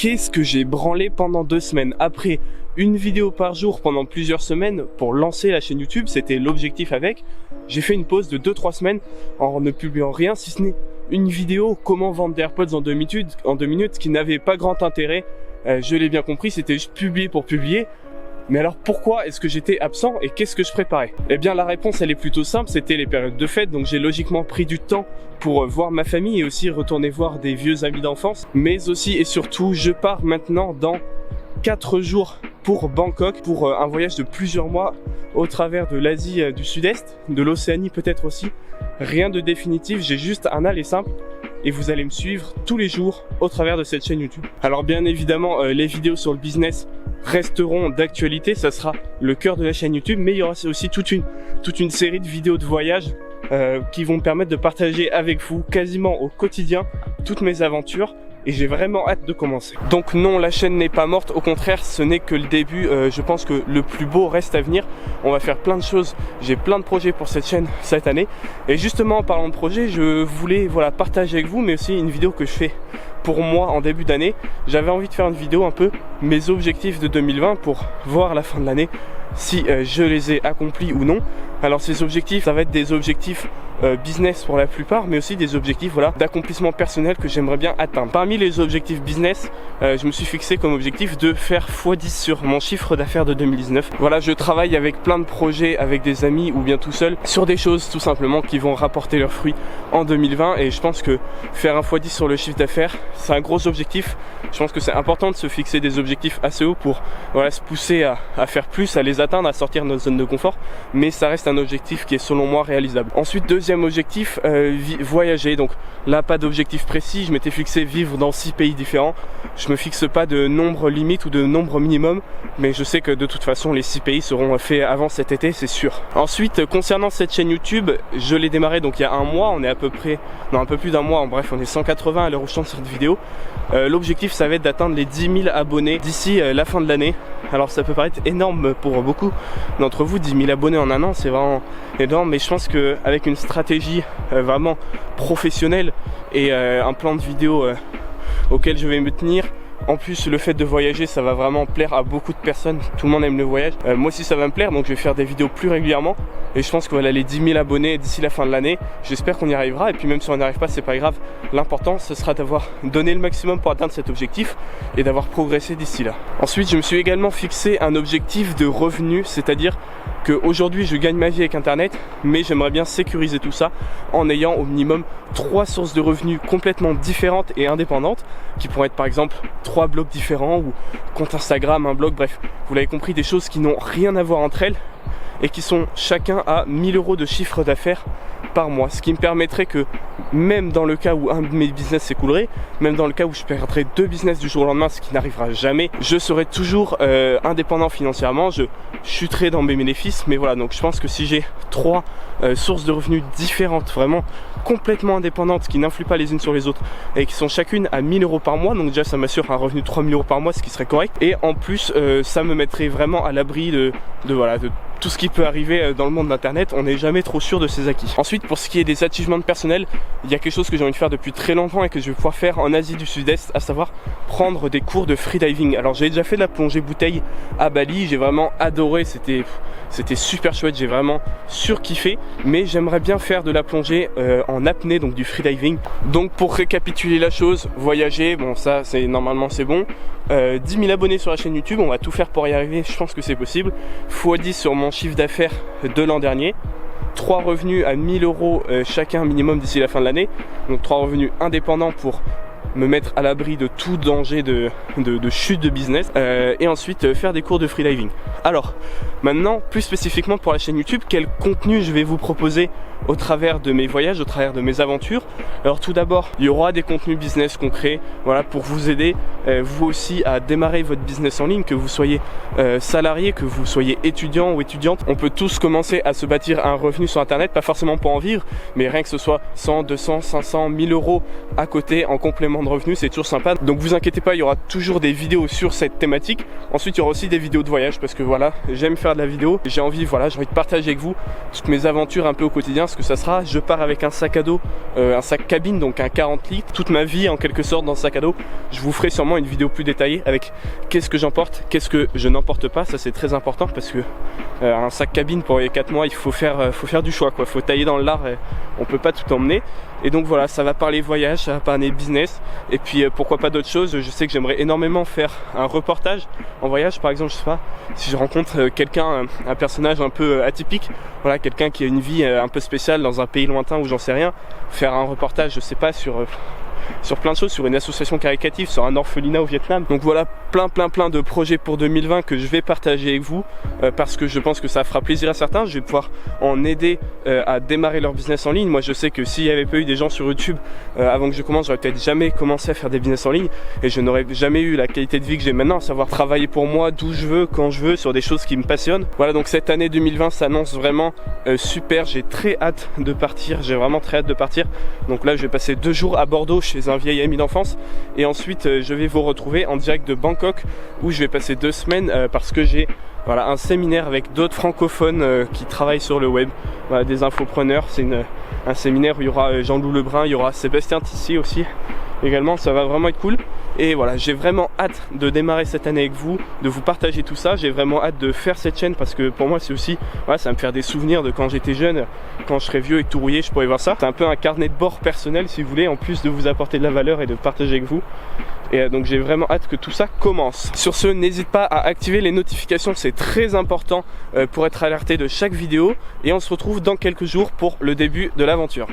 Qu'est-ce que j'ai branlé pendant 2 semaines? Après une vidéo par jour pendant plusieurs semaines pour lancer la chaîne YouTube, c'était l'objectif avec. J'ai fait une pause de 2-3 semaines en ne publiant rien, si ce n'est une vidéo comment vendre des AirPods en 2 minutes qui n'avait pas grand intérêt. Je l'ai bien compris, c'était juste publier pour publier. Mais alors pourquoi est-ce que j'étais absent et qu'est-ce que je préparais? Eh bien la réponse elle est plutôt simple, c'était les périodes de fête, donc j'ai logiquement pris du temps pour voir ma famille et aussi retourner voir des vieux amis d'enfance. Mais aussi et surtout, je pars maintenant dans 4 jours pour Bangkok, pour un voyage de plusieurs mois au travers de l'Asie du Sud-Est, de l'Océanie peut-être aussi. Rien de définitif, j'ai juste un aller simple et vous allez me suivre tous les jours au travers de cette chaîne YouTube. Alors bien évidemment, les vidéos sur le business resteront d'actualité, ça sera le cœur de la chaîne YouTube, mais il y aura aussi toute une série de vidéos de voyage qui vont me permettre de partager avec vous quasiment au quotidien toutes mes aventures. Et j'ai vraiment hâte de commencer. Donc non, la chaîne n'est pas morte, au contraire, ce n'est que le début. Je pense que le plus beau reste à venir. On va faire plein de choses, j'ai plein de projets pour cette chaîne cette année. Et justement, en parlant de projets, je voulais partager avec vous, mais aussi une vidéo que je fais pour moi en début d'année. J'avais envie de faire une vidéo un peu mes objectifs de 2020 pour voir à la fin de l'année si je les ai accomplis ou non. Alors ces objectifs, ça va être des objectifs business pour la plupart, mais aussi des objectifs d'accomplissement personnel que j'aimerais bien atteindre. Parmi les objectifs business, je me suis fixé comme objectif de faire x10 sur mon chiffre d'affaires de 2019. Voilà, je travaille avec plein de projets, avec des amis ou bien tout seul, sur des choses tout simplement qui vont rapporter leurs fruits en 2020, et je pense que faire un x10 sur le chiffre d'affaires, c'est un gros objectif. Je pense que c'est important de se fixer des objectifs assez hauts pour se pousser à faire plus, à les atteindre, à sortir de notre zone de confort, mais ça reste un objectif qui est selon moi réalisable. Ensuite, deuxième objectif, voyager. Donc là, pas d'objectif précis, je m'étais fixé vivre dans 6 pays différents. Je me fixe pas de nombre limite ou de nombre minimum, mais je sais que de toute façon les 6 pays seront faits avant cet été, c'est sûr. Ensuite, concernant cette chaîne YouTube, je l'ai démarré donc il y a un mois, on est à peu près, non un peu plus d'un mois, bref on est 180 à l'heure où je chante cette vidéo. L'objectif ça va être d'atteindre les 10 000 abonnés d'ici la fin de l'année. Alors ça peut paraître énorme pour beaucoup d'entre vous, 10 000 abonnés en un an, c'est vraiment énorme, mais je pense qu'avec une stratégie vraiment professionnelle et un plan de vidéo auquel je vais me tenir, en plus le fait de voyager ça va vraiment plaire à beaucoup de personnes, tout le monde aime le voyage, moi aussi ça va me plaire, donc je vais faire des vidéos plus régulièrement et je pense que les 10 000 abonnés d'ici la fin de l'année, j'espère qu'on y arrivera, et puis même si on n'y arrive pas c'est pas grave, l'important ce sera d'avoir donné le maximum pour atteindre cet objectif et d'avoir progressé d'ici là. Ensuite je me suis également fixé un objectif de revenu, c'est-à-dire qu'aujourd'hui je gagne ma vie avec internet, mais j'aimerais bien sécuriser tout ça en ayant au minimum 3 sources de revenus complètement différentes et indépendantes, qui pourraient être par exemple 3 blogs différents ou compte Instagram, un blog, bref, vous l'avez compris, des choses qui n'ont rien à voir entre elles et qui sont chacun à 1 000 € de chiffre d'affaires par mois, ce qui me permettrait que même dans le cas où un de mes business s'écoulerait, même dans le cas où je perdrais 2 business du jour au lendemain, ce qui n'arrivera jamais, je serai toujours indépendant financièrement, je chuterai dans mes bénéfices, mais voilà, donc je pense que si j'ai 3 sources de revenus différentes, vraiment complètement indépendantes, qui n'influent pas les unes sur les autres et qui sont chacune à 1 000 € par mois, donc déjà ça m'assure un revenu de 3 000 € par mois, ce qui serait correct, et en plus ça me mettrait vraiment à l'abri de tout ce qui peut arriver dans le monde d'internet. On n'est jamais trop sûr de ses acquis. Ensuite, pour ce qui est des achievements personnels, il y a quelque chose que j'ai envie de faire depuis très longtemps et que je vais pouvoir faire en Asie du Sud-Est, à savoir prendre des cours de freediving. Alors j'ai déjà fait de la plongée bouteille à Bali, j'ai vraiment adoré, c'était super chouette, j'ai vraiment surkiffé, mais j'aimerais bien faire de la plongée en apnée, donc du freediving. Donc pour récapituler la chose, voyager, bon ça c'est normalement c'est bon, 10 000 abonnés sur la chaîne YouTube, on va tout faire pour y arriver, je pense que c'est possible, x10 sur mon chiffre d'affaires de l'an dernier, 3 revenus à 1 000 € chacun minimum d'ici la fin de l'année, donc 3 revenus indépendants pour me mettre à l'abri de tout danger de chute de business, et ensuite faire des cours de freediving. Alors maintenant, plus spécifiquement pour la chaîne YouTube, quel contenu je vais vous proposer au travers de mes voyages, au travers de mes aventures. Alors tout d'abord, il y aura des contenus business concrets, voilà, pour vous aider vous aussi à démarrer votre business en ligne, que vous soyez salarié, que vous soyez étudiant ou étudiante. On peut tous commencer à se bâtir un revenu sur internet, pas forcément pour en vivre, mais rien que ce soit 100, 200, 500, 1000 € à côté en complément de revenus, c'est toujours sympa. Donc vous inquiétez pas, il y aura toujours des vidéos sur cette thématique. Ensuite il y aura aussi des vidéos de voyage parce que voilà, j'aime faire de la vidéo. J'ai envie de partager avec vous toutes mes aventures un peu au quotidien. Ce que ça sera, je pars avec un sac à dos, un sac cabine, donc un 40 litres. Toute ma vie en quelque sorte dans ce sac à dos. Je vous ferai sûrement une vidéo plus détaillée avec qu'est-ce que j'emporte, qu'est-ce que je n'emporte pas. Ça c'est très important parce que un sac cabine pour les 4 mois, il faut faire du choix quoi. Faut tailler dans le lard, on peut pas tout emmener. Et donc voilà, ça va parler voyage, ça va parler business, et puis pourquoi pas d'autres choses. Je sais que j'aimerais énormément faire un reportage en voyage, par exemple, je sais pas, si je rencontre quelqu'un, un personnage un peu atypique, voilà, quelqu'un qui a une vie un peu spéciale dans un pays lointain ou j'en sais rien, faire un reportage, je sais pas, sur plein de choses, sur une association caritative, sur un orphelinat au Vietnam. Donc voilà, plein de projets pour 2020 que je vais partager avec vous parce que je pense que ça fera plaisir à certains. Je vais pouvoir en aider à démarrer leur business en ligne. Moi je sais que s'il n'y avait pas eu des gens sur YouTube avant que je commence, j'aurais peut-être jamais commencé à faire des business en ligne et je n'aurais jamais eu la qualité de vie que j'ai maintenant, à savoir travailler pour moi d'où je veux, quand je veux, sur des choses qui me passionnent. Voilà, donc cette année 2020 s'annonce vraiment super. J'ai très hâte de partir, j'ai vraiment très hâte de partir. Donc là je vais passer 2 jours à Bordeaux chez un vieil ami d'enfance et ensuite je vais vous retrouver en direct de Bangkok où je vais passer 2 semaines parce que j'ai un séminaire avec d'autres francophones qui travaillent sur le web, des infopreneurs. C'est un séminaire où il y aura Jean-Loup Lebrun, il y aura Sébastien Tissier aussi également, ça va vraiment être cool. Et voilà, j'ai vraiment hâte de démarrer cette année avec vous, de vous partager tout ça. J'ai vraiment hâte de faire cette chaîne parce que pour moi c'est aussi, ça va me faire des souvenirs de quand j'étais jeune. Quand je serai vieux et tout rouillé, je pourrais voir ça. C'est un peu un carnet de bord personnel si vous voulez, en plus de vous apporter de la valeur et de partager avec vous. Et donc j'ai vraiment hâte que tout ça commence. Sur ce, n'hésite pas à activer les notifications, c'est très important pour être alerté de chaque vidéo. Et on se retrouve dans quelques jours pour le début de l'aventure.